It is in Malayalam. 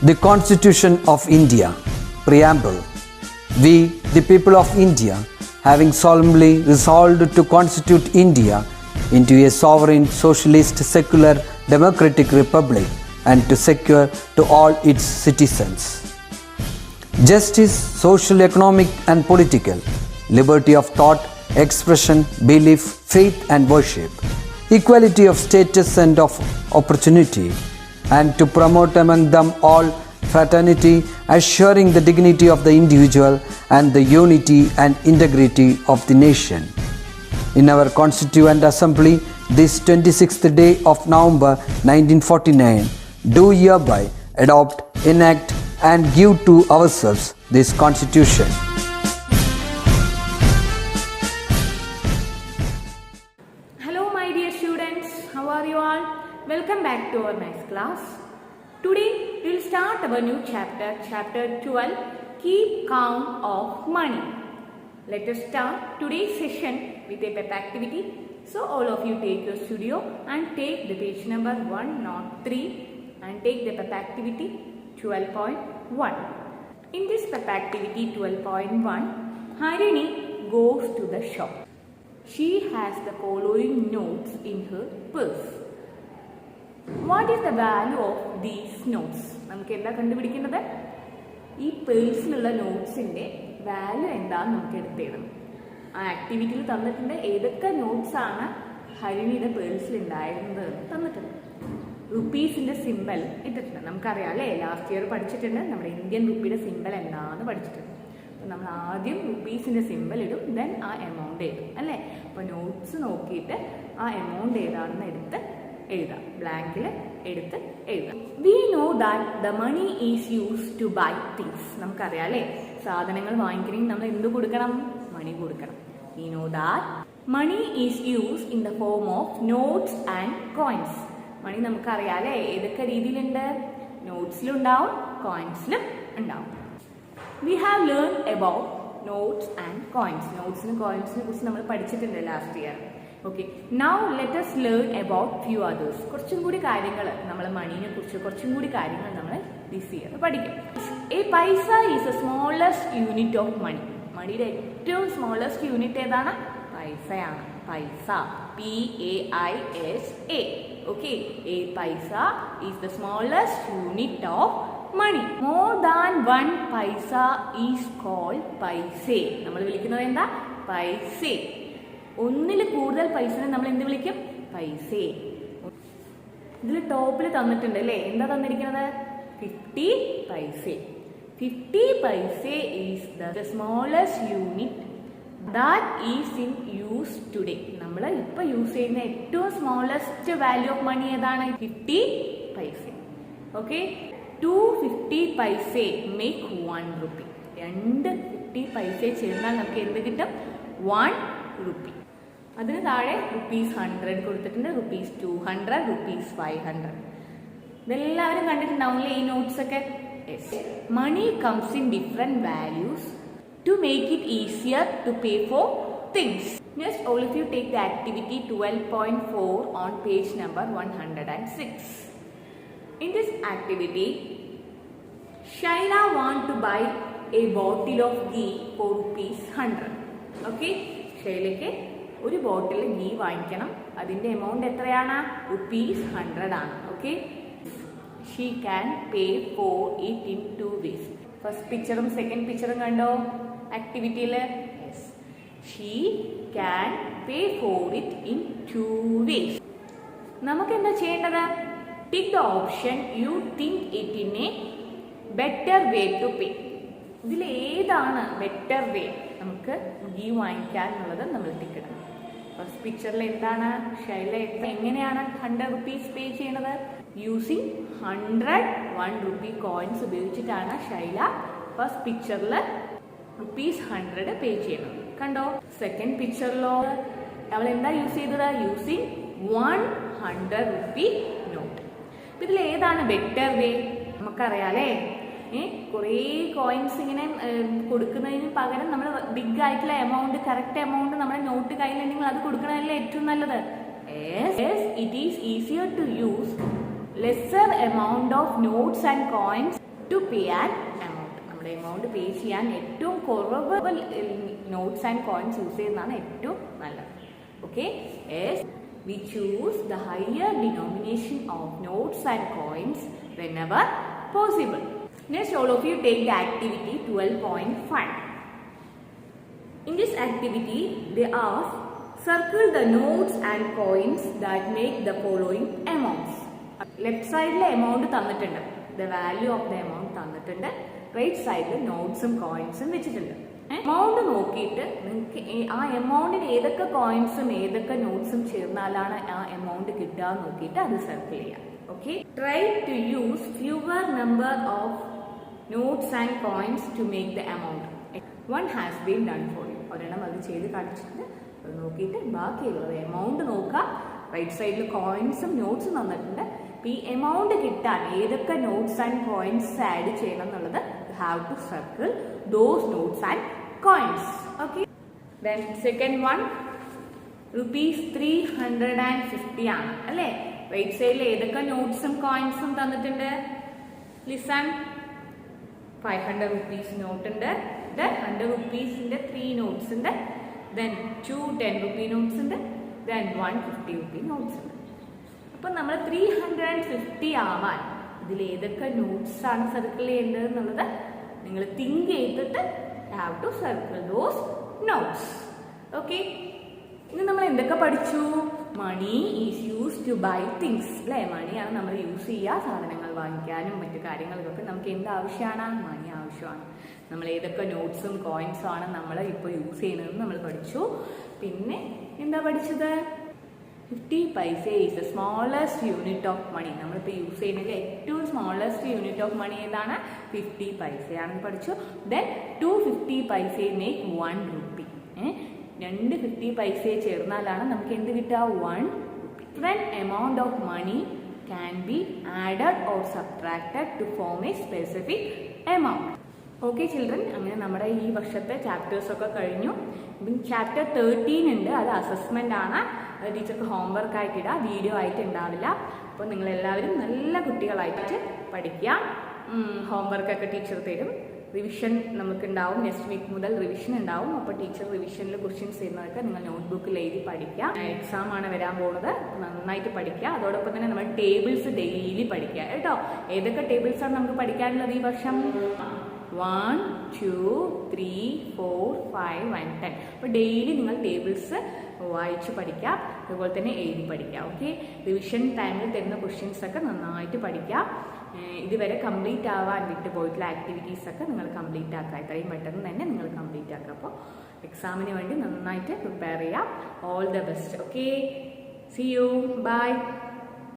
The Constitution of India, Preamble. We, the people of India, having solemnly resolved to constitute India into a sovereign, socialist, secular, democratic republic and to secure to all its citizens justice, social, economic and political, liberty of thought, expression, belief, faith and worship, equality of status and of opportunity, and to promote among them all fraternity, assuring the dignity of the individual and the unity and integrity of the nation. In our Constituent Assembly, this 26th day of November 1949, do hereby adopt, enact and give to ourselves this Constitution. Hello my dear students, how are you all? Welcome back to our nice class. Today we will start our new chapter, chapter 12, Keep Count of Money. Let us start today's session with a pep activity. So all of you take your studio and take the page number 103 and take the pep activity 12.1. In this pep activity 12.1, Harini goes to the shop. She has the following notes in her purse. What is the value of these notes? നമുക്ക് എന്താ കണ്ടുപിടിക്കേണ്ടത്? ഈ പേഴ്സിലുള്ള നോട്ട്സിൻ്റെ വാല്യൂ എന്താണെന്ന് നമുക്ക് എടുത്തേണം. ആ ആക്ടിവിറ്റിയിൽ തന്നിട്ടുണ്ട് ഏതൊക്കെ നോട്ട്സാണ് ഹരിണിയുടെ പേഴ്സിൽ ഉണ്ടായിരുന്നത് തന്നിട്ടുണ്ട്. റുപ്പീസിൻ്റെ സിമ്പൽ ഇട്ടിട്ടുണ്ട്. നമുക്കറിയാം അല്ലേ, ലാസ്റ്റ് ഇയർ പഠിച്ചിട്ടുണ്ട്. നമ്മുടെ ഇന്ത്യൻ റുപ്പിയുടെ സിമ്പൽ എന്താണെന്ന് പഠിച്ചിട്ടുണ്ട്. അപ്പോൾ നമ്മൾ ആദ്യം റുപ്പീസിൻ്റെ സിമ്പൽ ഇടും, ദെൻ ആ എമൗണ്ട് എഴുതും അല്ലേ. അപ്പോൾ നോട്ട്സ് നോക്കിയിട്ട് ആ എമൗണ്ട് ഏതാണെന്ന് എടുത്ത് എഴുതാം, ബ്ലാങ്കിൽ എടുത്ത് എഴുതാം. We know that the money is use to buy things. നമുക്കറിയാം അല്ലേ, സാധനങ്ങൾ വാങ്ങിക്കണമെങ്കിൽ നമ്മൾ എന്ത് കൊടുക്കണം? മണി കൊടുക്കണം. We know that money is use in the form of notes and coins. Money നമുക്കറിയാം അല്ലേ, ഏതൊക്കെ രീതിയിലുണ്ട്? നോട്ട്സിലുണ്ടാവും, കോയിൻസിലും ഉണ്ടാവും. We have learn about notes and coins. നോട്ട്സിനും കോയിൻസിനെ കുറിച്ച് നമ്മൾ പഠിച്ചിട്ടുണ്ട് last year. Okay, now let us learn about few others. കുറച്ചും കൂടി കാര്യങ്ങൾ നമ്മൾ മണീനെ കുറിച്ച് കുറച്ചും കൂടി കാര്യങ്ങൾ നമ്മൾ ദിസ് ഇയർ പഠിക്കും. A paisa is a smallest unit of money. മണിയുടെ ഏറ്റവും സ്മോളസ്റ്റ് യൂണിറ്റ് ഏതാണ്? പൈസയാണ്. പൈസ, PAISA. Okay, a paisa is the smallest unit of money. More than one paisa is called paise. നമ്മൾ വിളിക്കുന്നത് എന്താ? പൈസേ. ഒന്നിൽ കൂടുതൽ പൈസനെ നമ്മൾ എന്ത് വിളിക്കും? പൈസേ. ഇതിൽ ടോപ്പിൽ തന്നിട്ടുണ്ട് അല്ലേ, എന്താ തന്നിരിക്കുന്നത്? 50 paise. 50 paise is the smallest unit that is in use today. നമ്മൾ ഇപ്പൊ യൂസ് ചെയ്യുന്ന ഏറ്റവും സ്മോളസ്റ്റ് വാല്യൂ ഓഫ് മണി ഏതാണ്? 50 പൈസ. Okay, 250 പൈസേ make 1 rupee. 2 50 പൈസ ചേർന്നാൽ നമുക്ക് എന്ത് കിട്ടും? 1 റുപ്പി. അതിന് താഴെ ₹100 കൊടുത്തിട്ടുണ്ട്, ₹200, ₹500. ഇതെല്ലാവരും കണ്ടിട്ടുണ്ടാവില്ലേ ഈ നോട്ട്സ് ഒക്കെ? Money comes in different values to make it easier to pay for things. Just all of you take the activity 12.4 on page number 106. In this activity, Shaila want to buy a bottle of ghee for ₹100. Okay, ഷൈലയ്ക്ക് ഒരു ബോട്ടിൽ ഗീ വാങ്ങിക്കണം. അതിൻ്റെ എമൗണ്ട് എത്രയാണ്? ₹100 ആണ്. Okay, she can pay for it in 2 ways. First പിക്ചറും സെക്കൻഡ് പിക്ചറും കണ്ടോ ആക്ടിവിറ്റിയിൽ? She can pay for it in 2 ways. നമുക്ക് എന്താ ചെയ്യേണ്ടത്? Tick the option you think it in a better way to pay. ഇതിൽ ഏതാണ് ബെറ്റർ വേ നമുക്ക് ഗീ വാങ്ങിക്കാൻ എന്നുള്ളത് നമ്മൾ ടിക്ക് ഇടണം. ഫസ്റ്റ് പിക്ചറിൽ എന്താണ്? ഷൈല എങ്ങനെയാണ് 100 rupees പേ ചെയ്യണത്? യൂസിങ് 100 റുപ്പി കോയിൻസ് ഉപയോഗിച്ചിട്ടാണ് ഷൈല ഫസ്റ്റ് പിക്ചറിൽ ₹100 പേ ചെയ്യണം. കണ്ടോ? സെക്കൻഡ് പിക്ചറിലോ അവൾ എന്താ യൂസ് ചെയ്തത്? Using 100 rupee note. ഇതിൽ ഏതാണ് ബെറ്റർ വേ? നമുക്കറിയാലേ, കുറേ കോയിൻസ് ഇങ്ങനെ കൊടുക്കുന്നതിന് പകരം നമ്മൾ ബിഗ് ആയിട്ടുള്ള എമൗണ്ട്, കറക്റ്റ് എമൗണ്ട് നമ്മുടെ നോട്ട് കയ്യിലുണ്ടെങ്കിൽ അത് കൊടുക്കണതല്ലേ ഏറ്റവും നല്ലത്. it is easier to use lesser amount of notes and coins to pay an amount. നമ്മുടെ എമൗണ്ട് പേ ചെയ്യാൻ ഏറ്റവും കുറവ് നോട്ട്സ് ആൻഡ് കോയിൻസ് യൂസ് ചെയ്യുന്നതാണ് ഏറ്റവും നല്ലത്. Okay, we choose the higher denomination of notes and coins whenever possible. Next, all of you take the activity 12.5. In this activity, they ask, circle the notes and coins that make the following amounts. Left side le amount തന്നിട്ടുണ്ട്, the value of the amount തന്നിട്ടുണ്ട്. Right side le notes ഉം coins ഉം വെച്ചിട്ടുണ്ട്. എമൗണ്ട് നോക്കിയിട്ട് നിങ്ങൾക്ക് ആ എമൗണ്ടിന് ഏതൊക്കെ കോയിൻസും ഏതൊക്കെ നോട്ട്സും ചേർന്നാലാണ് ആ എമൗണ്ട് കിട്ടുക നോക്കിയിട്ട് അത് സർക്കിൾ ചെയ്യാം. Okay, try to use fewer number of notes and coins to make the amount. One has been done for you. ഒരെണ്ണം അത് ചെയ്ത് കാണിച്ചിട്ട് അത് നോക്കിയിട്ട് ബാക്കിയുള്ളത് എമൗണ്ട് നോക്കുക. റൈറ്റ് സൈഡിൽ കോയിൻസും നോട്ട്സും തന്നിട്ടുണ്ട്. ഈ എമൗണ്ട് കിട്ടാൻ ഏതൊക്കെ നോട്ട്സ് ആൻഡ് കോയിൻസ് ആഡ് ചെയ്യണം എന്നുള്ളത് have to circle those notes and coins. Okay, then second one, rupees 350 ആണ് അല്ലേ. റൈറ്റ് സൈഡിൽ ഏതൊക്കെ നോട്ട്സും കോയിൻസും തന്നിട്ടുണ്ട്? ലിസൺ, 500 rupees നോട്ട് ഉണ്ട്, 100 rupeesന്റെ 3 നോട്ട്സ് ഉണ്ട്, then 2 10 rupee നോട്ട്സ് ഉണ്ട്, then 150 rupee നോട്ട്സ് ഉണ്ട്. അപ്പം നമ്മൾ 350 ആവാൻ ഇതിൽ ഏതൊക്കെ നോട്ട്സ് ആണ് സർക്കിൾ ചെയ്യേണ്ടത് എന്നുള്ളത് നിങ്ങൾ തിങ്ക് ചെയ്തിട്ട് have to circle those notes. Okay, ഇനി നമ്മൾ എന്തൊക്കെ പഠിച്ചു? Money is use to buy things അല്ലേ. മണിയാണ് നമ്മൾ യൂസ് ചെയ്യുക സാധനങ്ങൾ വാങ്ങിക്കാനും മറ്റു കാര്യങ്ങൾക്കൊക്കെ നമുക്ക് എന്ത് ആവശ്യമാണ്? മണി ആവശ്യമാണ്. നമ്മൾ ഏതൊക്കെ നോട്ട്സും കോയിൻസും ആണ് നമ്മൾ ഇപ്പോൾ യൂസ് ചെയ്യുന്നതെന്ന് നമ്മൾ പഠിച്ചു. പിന്നെ എന്താ പഠിച്ചത്? 50 paisa is the smallest unit of money. നമ്മളിപ്പോൾ യൂസ് ചെയ്യുന്നതിൽ ഏറ്റവും സ്മോളസ്റ്റ് യൂണിറ്റ് ഓഫ് മണി ഏതാണ്? 50 പൈസയാണെന്ന് പഠിച്ചു. ദെൻ 250 പൈസ മേക്ക് 1 rupee. രണ്ട് 50 പൈസയെ ചേർന്നാലാണ് നമുക്ക് എന്ത് കിട്ടുക? 1 rupee. Different amount of money can be added or subtracted to form a specific amount. Okay children, അങ്ങനെ നമ്മുടെ ഈ വർഷത്തെ ചാപ്റ്റേഴ്സൊക്കെ കഴിഞ്ഞു. ചാപ്റ്റർ 13 ഉണ്ട്, അത് അസസ്മെൻ്റ് ആണ്. അത് ടീച്ചർക്ക് ഹോംവർക്ക് ആയിട്ടിടുക, വീഡിയോ ആയിട്ട് ഉണ്ടാവില്ല. അപ്പോൾ നിങ്ങളെല്ലാവരും നല്ല കുട്ടികളായിട്ട് പഠിക്കുക. ഹോംവർക്കൊക്കെ ടീച്ചർ തരും. റിവിഷൻ നമുക്കുണ്ടാവും, നെക്സ്റ്റ് വീക്ക് മുതൽ റിവിഷൻ ഉണ്ടാവും. അപ്പോൾ ടീച്ചർ റിവിഷനിൽ ക്വസ്റ്റ്യൻസ് ചെയ്യുന്നതൊക്കെ നിങ്ങൾ നോട്ട്ബുക്കിൽ എഴുതി പഠിക്കുക. എക്സാം ആണ് വരാൻ പോകുന്നത്, നന്നായിട്ട് പഠിക്കുക. അതോടൊപ്പം തന്നെ നമ്മൾ ടേബിൾസ് ഡെയിലി പഠിക്കുക കേട്ടോ. ഏതൊക്കെ ടേബിൾസാണ് നമുക്ക് പഠിക്കാനുള്ളത് ഈ വർഷം? 1 2 3 4 5 and 10. അപ്പോൾ ഡെയിലി നിങ്ങൾ ടേബിൾസ് വായിച്ച് പഠിക്കുക, അതുപോലെ തന്നെ എഴുതി പഠിക്കുക. ഓക്കെ, റിവിഷൻ ടൈമിൽ തരുന്ന ക്വസ്റ്റ്യൻസ് ഒക്കെ നന്നായിട്ട് പഠിക്കുക. ഇതുവരെ കംപ്ലീറ്റ് ആവാൻ വിട്ടു പോയിട്ടുള്ള ആക്ടിവിറ്റീസ് ഒക്കെ നിങ്ങൾ കംപ്ലീറ്റ് ആക്കുക. എത്രയും പെട്ടെന്ന് തന്നെ നിങ്ങൾ കംപ്ലീറ്റ് ആക്കുക. അപ്പോൾ എക്സാമിന് വേണ്ടി നന്നായിട്ട് പ്രിപ്പയർ ചെയ്യുക. All the best. Okay, see you, by.